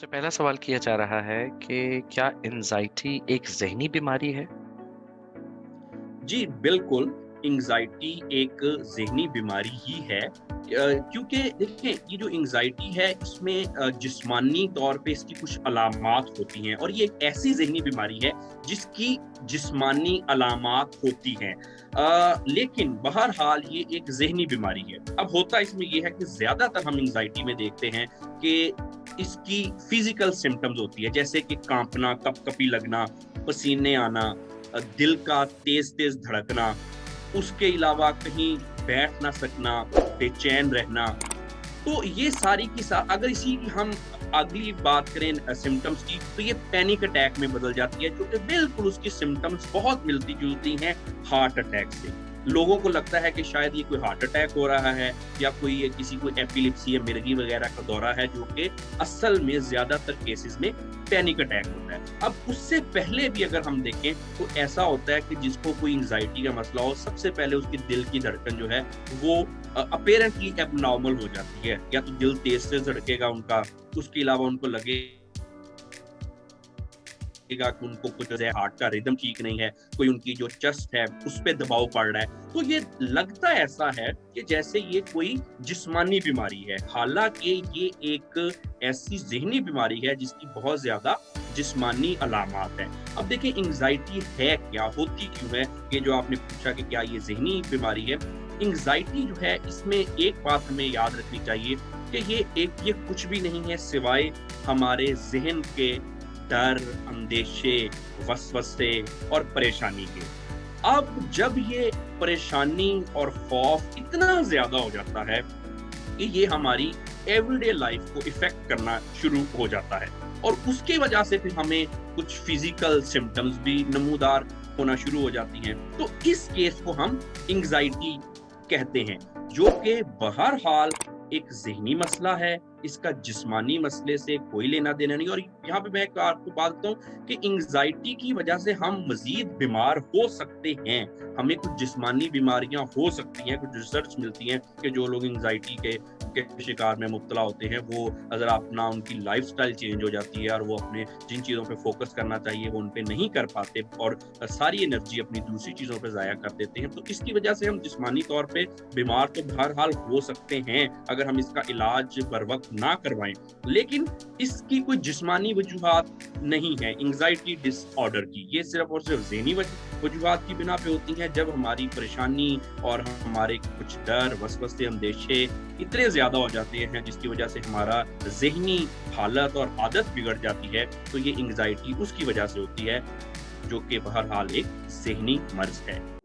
सबसे पहला सवाल किया जा रहा है कि क्या एंजाइटी एक ज़हनी बीमारी है? जी, बिल्कुल, एंग्ज़ायटी एक ज़हनी बीमारी ही है। क्योंकि देखिए, ये जो एंग्ज़ायटी है, इसमें जिस्मानी तौर पे इसकी कुछ अलामात होती हैं और ये एक ऐसी ज़हनी बीमारी है, जिसकी जिस्मानी अलामात होती हैं। लेकिन बहरहाल ये एक ज़हनी बीमारी है। अब होता इसमें ये है कि ज़्यादातर हम एंग्ज़ायटी में देखते हैं कि इसकी फ़िज़िकल सिम्पटम्स होती है, जैसे कि काँपना, कँपकँपी लगना, पसीने आना, दिल का तेज-तेज धड़कना, उसके अलावा कहीं बैठ ना सकना, बेचैन रहना। तो ये सारी की अगर इसी की हम अगली बात करें सिम्पटम्स की, तो ये पैनिक अटैक में बदल जाती है, जो कि बिल्कुल उसकी सिम्पटम्स बहुत मिलती-जुलती हैं हार्ट अटैक से। लोगों को लगता है कि शायद ये कोई हार्ट अटैक हो रहा है या कोई ये किसी को एपिलेप्सी या मिर्गी वगैरह का दौरा है, जो कि असल में ज़्यादातर केसेस में पैनिक अटैक होता है। अब उससे पहले भी अगर हम देखें, तो ऐसा होता है कि जिसको कोई एंग्ज़ायटी का मसला हो, सबसे पहले उसकी दिल की धड़कन जो है वो अपैरेंटली एब्नॉर्मल हो जाती है, या तो दिल तेज़ से धड़केगा उनका, उसके अलावा उनको लगेगा कि उनको कुछ जो है हार्ट का रिदम ठीक नहीं है, कोई उनकी जो चेस्ट है उस पे दबाव पड़ रहा है। तो ये लगता ऐसा है कि जैसे ये कोई जिस्मानी बीमारी है, हालाँकि ये एक ऐसी ज़हनी बीमारी है जिसकी बहुत ज़्यादा जिस्मानी अलामात हैं। अब देखिए, एंग्ज़ायटी है क्या? होती क्यों है? ये जो आपने पूछा कि क्या ये ज़हनी बीमारी है? एंग्ज़ायटी जो है, इसमें एक बात हमें याद रखनी चाहिए कि ये कुछ भी नहीं है सिवाय हमारे ज़हन के डर, अंदेशे, वसवसे और परेशानी के। अब जब ये परेशानी और खौफ इतना ज़्यादा हो जाता है कि ये हमारी एवरीडे लाइफ को इफ़ेक्ट करना शुरू हो जाता है, और उसकी वजह से फिर हमें कुछ फिज़िकल सिम्पटम्स भी नमूदार होना शुरू हो जाती हैं। तो इस केस को हम एंग्ज़ायटी कहते हैं, जो कि बहरहाल एक ज़हनी मसला है, इसका जिस्मानी मसले से कोई लेना-देना नहीं। और यहाँ पे मैं एक आपको बात बताऊँ कि एंग्ज़ायटी की वजह से हम मज़ीद बीमार हो सकते हैं। हमें कुछ जिस्मानी बीमारियाँ हो सकती हैं, कुछ रिसर्च मिलती हैं कि जो लोग एंग्ज़ायटी के शिकार में मुब्तला होते हैं, वो अगर अपना उनकी लाइफ़स्टाइल चेंज हो जाती है और वो अपने जिन चीज़ों पे फ़ोकस करना चाहिए, वो उन पे नहीं कर पाते और सारी एनर्जी अपनी दूसरी चीज़ों पे ज़ाया कर देते हैं। तो इसकी वजह से हम जिस्मानी तौर पे बीमार तो बहरहाल हो सकते हैं, अगर हम इसका इलाज बरवक़्त ना करवाएँ। लेकिन इसकी कोई जिस्मानी वजूहात नहीं है एंग्ज़ायटी डिसऑर्डर की। ये सिर्फ़ और सिर्फ़ ज़हनी वजूहात की बिना पे होती हैं, जब हमारी परेशानी और हमारे कुछ डर, वसवसे, अंदेशे इतने ज़्यादा हो जाते हैं, जिसकी वजह से हमारा ज़हनी हालत और आदत बिगड़ जाती है। तो ये एंग्ज़ायटी उसकी वजह से होती है, जो कि बहरहाल एक ज़हनी मर्ज़ है।